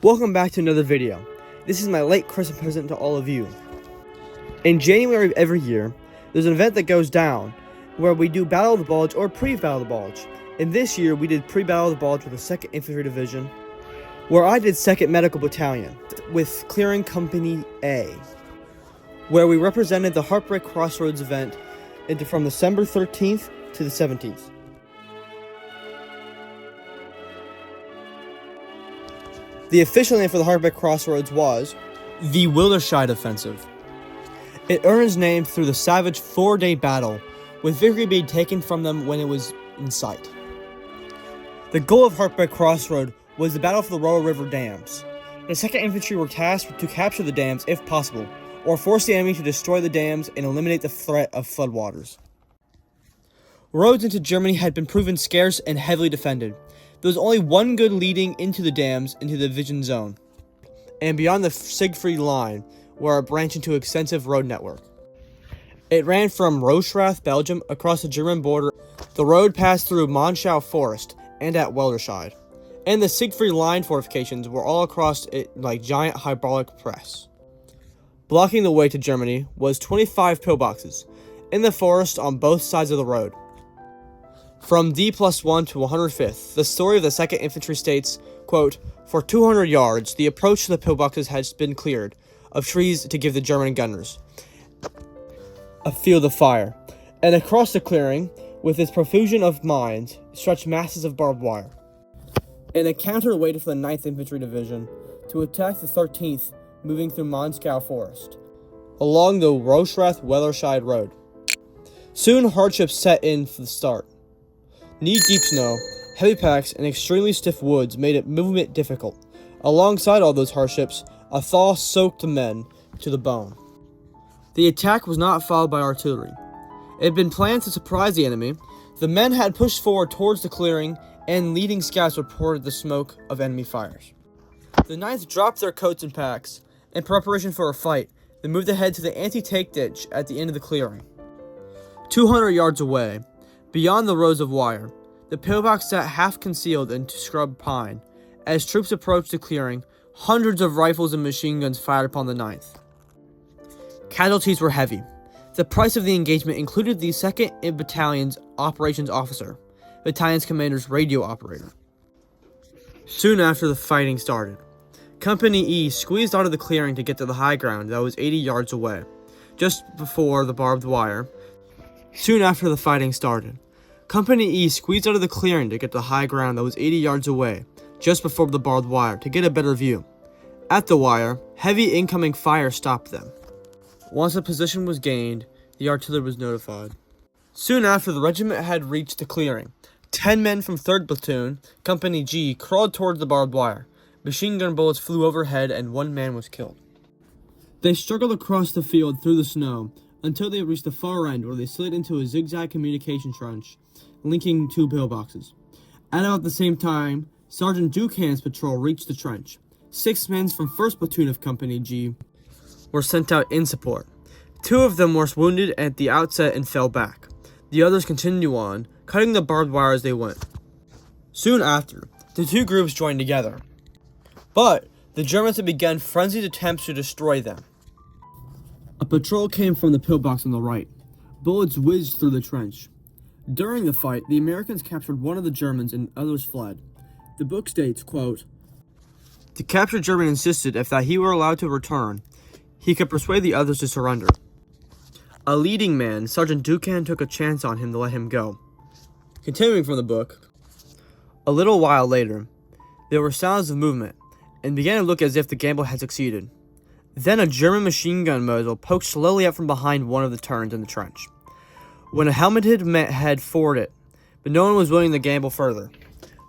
Welcome back to another video. This is my late Christmas present to all of you. In January of every year, there's an event that goes down where we do Battle of the Bulge or pre-Battle of the Bulge. And this year we did pre-Battle of the Bulge with the 2nd Infantry Division, where I did 2nd Medical Battalion with Clearing Company A, where we represented the Heartbreak Crossroads event from December 13th to the 17th. The official name for the Heartbreak Crossroads was the Wehlerscheid Offensive. It earned its name through the savage 4-day battle, with victory being taken from them when it was in sight. The goal of Heartbreak Crossroad was the battle for the Royal River Dams. The 2nd Infantry were tasked to capture the dams if possible, or force the enemy to destroy the dams and eliminate the threat of floodwaters. Roads into Germany had been proven scarce and heavily defended. There was only one good leading into the dams into the division zone, and beyond the Siegfried Line, were a branch into extensive road network. It ran from Crossroads, Belgium, across the German border. The road passed through Monschau Forest and at Wehlerscheid, and the Siegfried Line fortifications were all across it like giant hydraulic press. Blocking the way to Germany was 25 pillboxes in the forest on both sides of the road. From D+1 to 105th, the story of the 2nd Infantry states, quote, "For 200 yards, the approach to the pillboxes has been cleared of trees to give the German gunners a field of fire, and across the clearing, with its profusion of mines, stretched masses of barbed wire. An encounter waited for the 9th Infantry Division to attack the 13th, moving through Monschau Forest, along the Crossroads-Wehlerscheid Road. Soon hardships set in for the start. Knee-deep snow, heavy packs, and extremely stiff woods made it movement difficult. Alongside all those hardships, a thaw soaked the men to the bone. The attack was not followed by artillery. It had been planned to surprise the enemy. The men had pushed forward towards the clearing, and leading scouts reported the smoke of enemy fires. The 9th dropped their coats and packs. In preparation for a fight, they moved ahead to the anti-tank ditch at the end of the clearing. 200 yards away, beyond the rows of wire, the pillbox sat half-concealed in scrub pine. As troops approached the clearing, hundreds of rifles and machine guns fired upon the 9th. Casualties were heavy. The price of the engagement included the 2nd Battalion's operations officer, battalion's commander's radio operator. Soon after the fighting started, Company E squeezed out of the clearing to get to the high ground that was 80 yards away, just before the barbed wire. Soon after the fighting started, Company E squeezed out of the clearing to get to the high ground that was 80 yards away, just before the barbed wire, to get a better view. At the wire, heavy incoming fire stopped them. Once the position was gained, the artillery was notified. Soon after the regiment had reached the clearing, 10 men from 3rd Platoon, Company G, crawled towards the barbed wire. Machine gun bullets flew overhead and 1 man was killed. They struggled across the field through the snow until they reached the far end, where they slid into a zigzag communication trench linking 2 pillboxes. At about the same time, Sergeant Ducan's patrol reached the trench. 6 men from 1st Platoon of Company G were sent out in support. 2 of them were wounded at the outset and fell back. The others continued on, cutting the barbed wire as they went. Soon after, the 2 groups joined together, but the Germans had begun frenzied attempts to destroy them. A patrol came from the pillbox on the right. Bullets whizzed through the trench. During the fight, the Americans captured one of the Germans and others fled. The book states, quote, "The captured German insisted if that he were allowed to return, he could persuade the others to surrender. A leading man, Sergeant Ducan, took a chance on him to let him go." Continuing from the book, a little while later, there were sounds of movement, and began to look as if the gamble had succeeded. Then a German machine gun muzzle poked slowly up from behind one of the turns in the trench. When a helmeted man had forward it, but no one was willing to gamble further.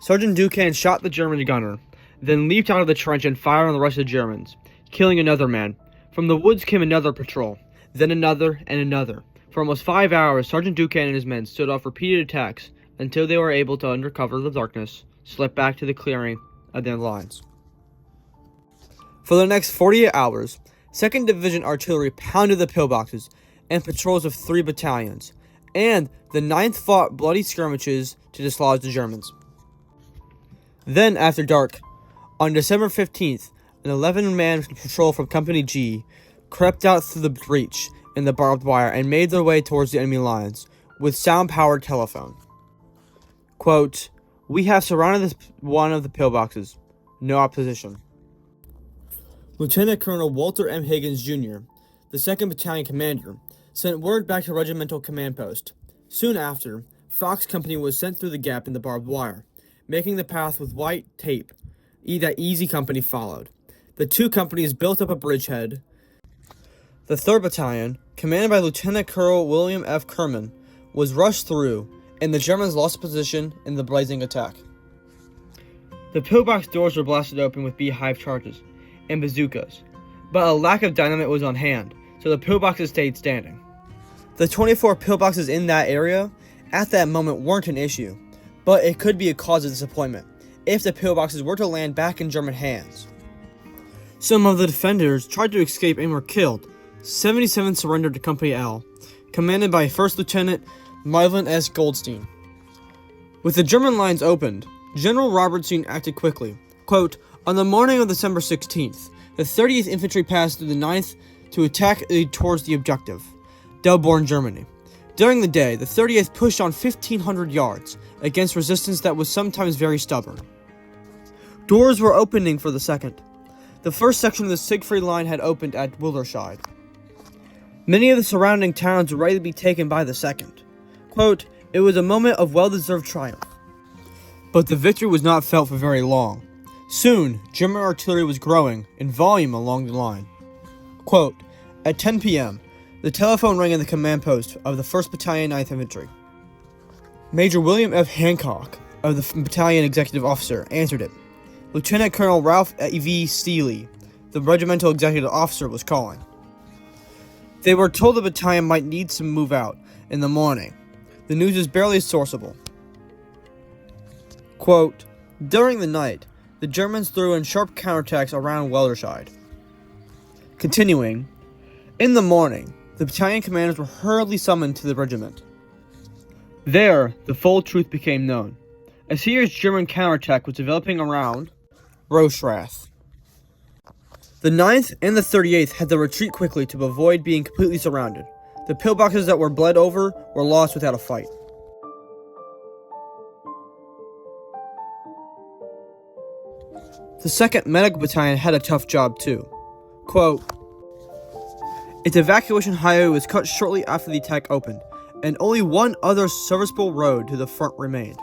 Sergeant Ducan shot the German gunner, then leaped out of the trench and fired on the rest of the Germans, killing another man. From the woods came another patrol, then another and another. For almost 5 hours, Sergeant Ducan and his men stood off repeated attacks until they were able to, under cover of the darkness, slip back to the clearing of their lines. For the next 48 hours, 2nd Division artillery pounded the pillboxes and patrols of 3 battalions, and the 9th fought bloody skirmishes to dislodge the Germans. Then, after dark, On December 15th, an 11-man patrol from Company G crept out through the breach in the barbed wire and made their way towards the enemy lines with sound-powered telephone. Quote, "We have surrounded one of the pillboxes. No opposition." Lieutenant Colonel Walter M. Higgins, Jr., the 2nd Battalion commander, sent word back to regimental command post. Soon after, Fox Company was sent through the gap in the barbed wire, making the path with white tape that Easy Company followed. The two companies built up a bridgehead. The 3rd Battalion, commanded by Lieutenant Colonel William F. Kerman, was rushed through, and the Germans lost position in the blazing attack. The pillbox doors were blasted open with beehive charges and bazookas, but a lack of dynamite was on hand, so the pillboxes stayed standing. The 24 pillboxes in that area at that moment weren't an issue, but it could be a cause of disappointment if the pillboxes were to land back in German hands. Some of the defenders tried to escape and were killed. 77 surrendered to Company L, commanded by 1st Lieutenant Marvin S. Goldstein. With the German lines opened, General Robertson acted quickly. Quote, "On the morning of December 16th, the 30th Infantry passed through the 9th to attack towards the objective, Delborn, Germany. During the day, the 30th pushed on 1,500 yards against resistance that was sometimes very stubborn. Doors were opening for the 2nd. The first section of the Siegfried Line had opened at Wehlerscheid. Many of the surrounding towns were ready to be taken by the 2nd. Quote, "It was a moment of well-deserved triumph." But the victory was not felt for very long. Soon, German artillery was growing in volume along the line. Quote, "At 10 p.m., the telephone rang in the command post of the 1st Battalion, 9th Infantry. Major William F. Hancock, of the battalion executive officer, answered it. Lieutenant Colonel Ralph V. Steele, the regimental executive officer, was calling. They were told the battalion might need to move out in the morning. The news is barely sourceable. Quote, "During the night, the Germans threw in sharp counterattacks around Wehlerscheid." Continuing, "In the morning, the battalion commanders were hurriedly summoned to the regiment. There, the full truth became known. A serious German counterattack was developing around Rostrath. The 9th and the 38th had to retreat quickly to avoid being completely surrounded. The pillboxes that were bled over were lost without a fight." The 2nd Medical Battalion had a tough job too. Quote, "Its evacuation highway was cut shortly after the attack opened, and only one other serviceable road to the front remained.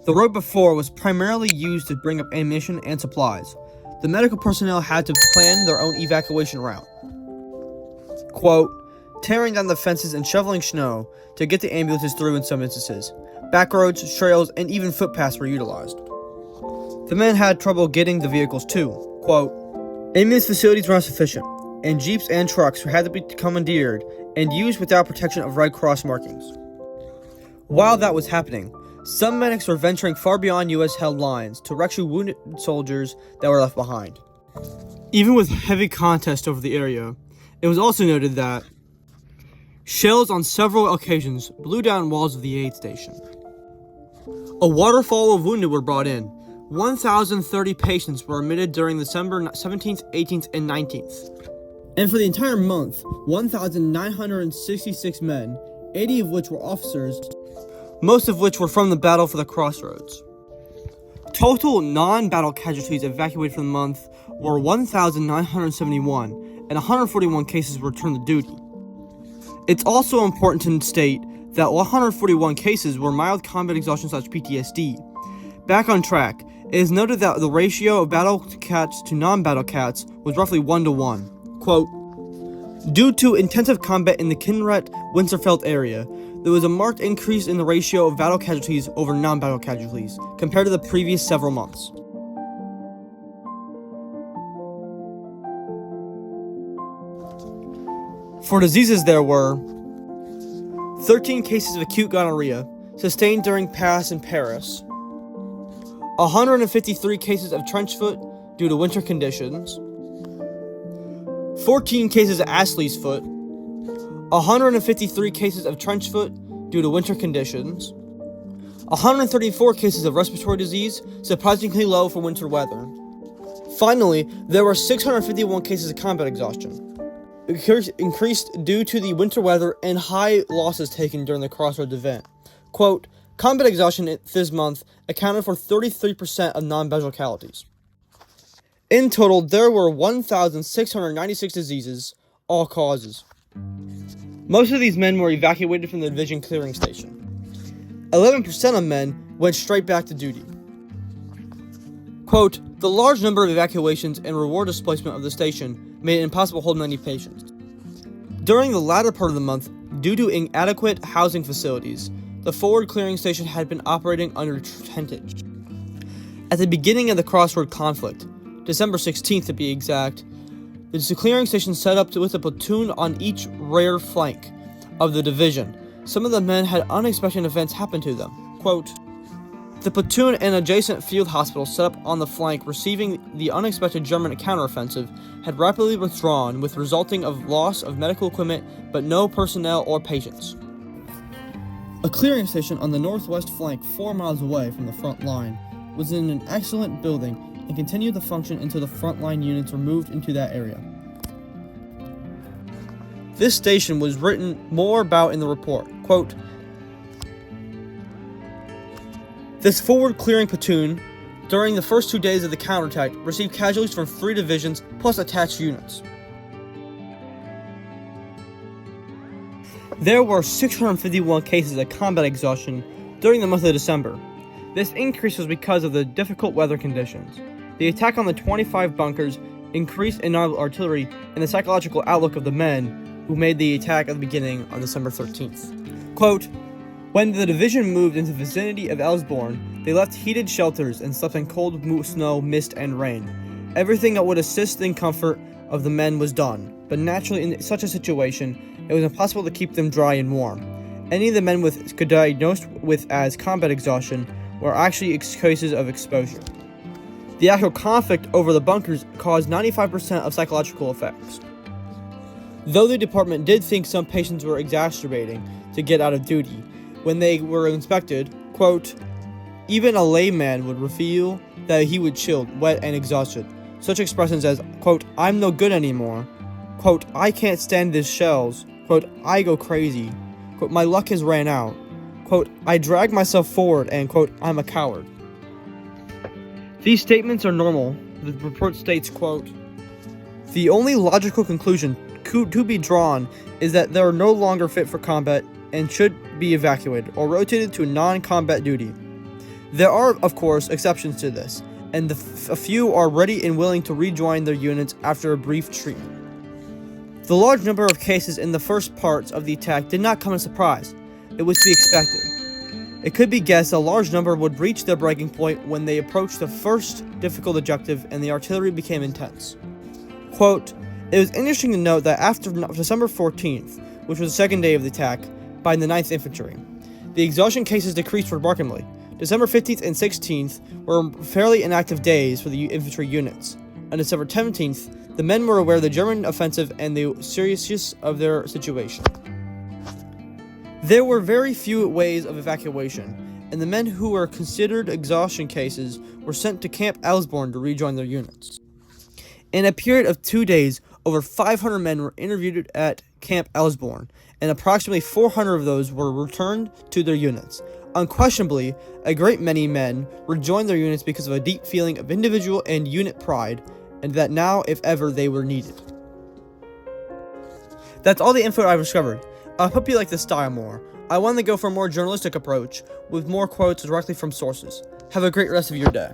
The road before was primarily used to bring up ammunition and supplies. The medical personnel had to plan their own evacuation route. Quote, tearing down the fences and shoveling snow to get the ambulances through in some instances. Back roads, trails, and even footpaths were utilized. The men had trouble getting the vehicles too. Quote, ambulance facilities were not sufficient, and jeeps and trucks had to be commandeered and used without protection of Red Cross markings. While that was happening, some medics were venturing far beyond U.S.-held lines to rescue wounded soldiers that were left behind. Even with heavy contest over the area, it was also noted that shells on several occasions blew down walls of the aid station. A waterfall of wounded were brought in. 1,030 patients were admitted during December 17th, 18th, and 19th. And for the entire month, 1,966 men, 80 of which were officers, most of which were from the battle for the Crossroads. Total non-battle casualties evacuated for the month were 1,971, and 141 cases returned to duty. It's also important to state that 141 cases were mild combat exhaustion / PTSD. Back on track, it is noted that the ratio of battle cats to non-battle cats was roughly 1-to-1. Quote, due to intensive combat in the Kinret-Winterfeld area, there was a marked increase in the ratio of battle casualties over non-battle casualties compared to the previous several months. For diseases, there were 13 cases of acute gonorrhea sustained during Pass in Paris, 153 cases of trench foot due to winter conditions, 14 cases of Astley's foot, 153 cases of trench foot due to winter conditions, 134 cases of respiratory disease, surprisingly low for winter weather. Finally, there were 651 cases of combat exhaustion, increased due to the winter weather and high losses taken during the Crossroads event. Quote, combat exhaustion this month accounted for 33% of non-battle casualties. In total, there were 1,696 diseases, all causes. Most of these men were evacuated from the division clearing station. 11% of men went straight back to duty. Quote, the large number of evacuations and reward displacement of the station made it impossible to hold many patients. During the latter part of the month, due to inadequate housing facilities, the forward clearing station had been operating under tentage. At the beginning of the Crossroads conflict, December 16th to be exact, the clearing station set up with a platoon on each rear flank of the division. Some of the men had unexpected events happen to them. Quote, the platoon and adjacent field hospital set up on the flank receiving the unexpected German counteroffensive had rapidly withdrawn with resulting of loss of medical equipment but no personnel or patients. A clearing station on the northwest flank 4 miles away from the front line was in an excellent building and continued to function until the frontline units were moved into that area. This station was written more about in the report. Quote, this forward clearing platoon, during the first 2 days of the counterattack, received casualties from 3 divisions plus attached units. There were 651 cases of combat exhaustion during the month of December. This increase was because of the difficult weather conditions. The attack on the 25 bunkers, increased in artillery, and the psychological outlook of the men who made the attack at the beginning on December 13th. Quote, when the division moved into the vicinity of Elsborn, they left heated shelters and slept in cold snow, mist, and rain. Everything that would assist in comfort of the men was done, but naturally in such a situation, it was impossible to keep them dry and warm. Any of the men could diagnosed with as combat exhaustion were actually cases of exposure. The actual conflict over the bunkers caused 95% of psychological effects. Though the department did think some patients were exacerbating to get out of duty, when they were inspected, quote, even a layman would reveal that he was chilled, wet, and exhausted. Such expressions as, quote, I'm no good anymore, quote, I can't stand these shells, quote, I go crazy, quote, my luck has ran out, quote, I drag myself forward, and, quote, I'm a coward. These statements are normal. The report states, quote, the only logical conclusion to be drawn is that they are no longer fit for combat and should be evacuated or rotated to non-combat duty. There are, of course, exceptions to this, and a few are ready and willing to rejoin their units after a brief treatment. The large number of cases in the first parts of the attack did not come as a surprise. It was to be expected. It could be guessed a large number would reach their breaking point when they approached the first difficult objective and the artillery became intense. Quote, it was interesting to note that after December 14th, which was the second day of the attack, by the 9th Infantry, the exhaustion cases decreased remarkably. December 15th and 16th were fairly inactive days for the infantry units. On December 17th, the men were aware of the German offensive and the seriousness of their situation. There were very few ways of evacuation, and the men who were considered exhaustion cases were sent to Camp Elsborn to rejoin their units. In a period of 2 days, over 500 men were interviewed at Camp Elsborn, and approximately 400 of those were returned to their units. Unquestionably, a great many men rejoined their units because of a deep feeling of individual and unit pride, and that now, if ever, they were needed. That's all the info I've discovered. I hope you like this style more. I wanted to go for a more journalistic approach, with more quotes directly from sources. Have a great rest of your day.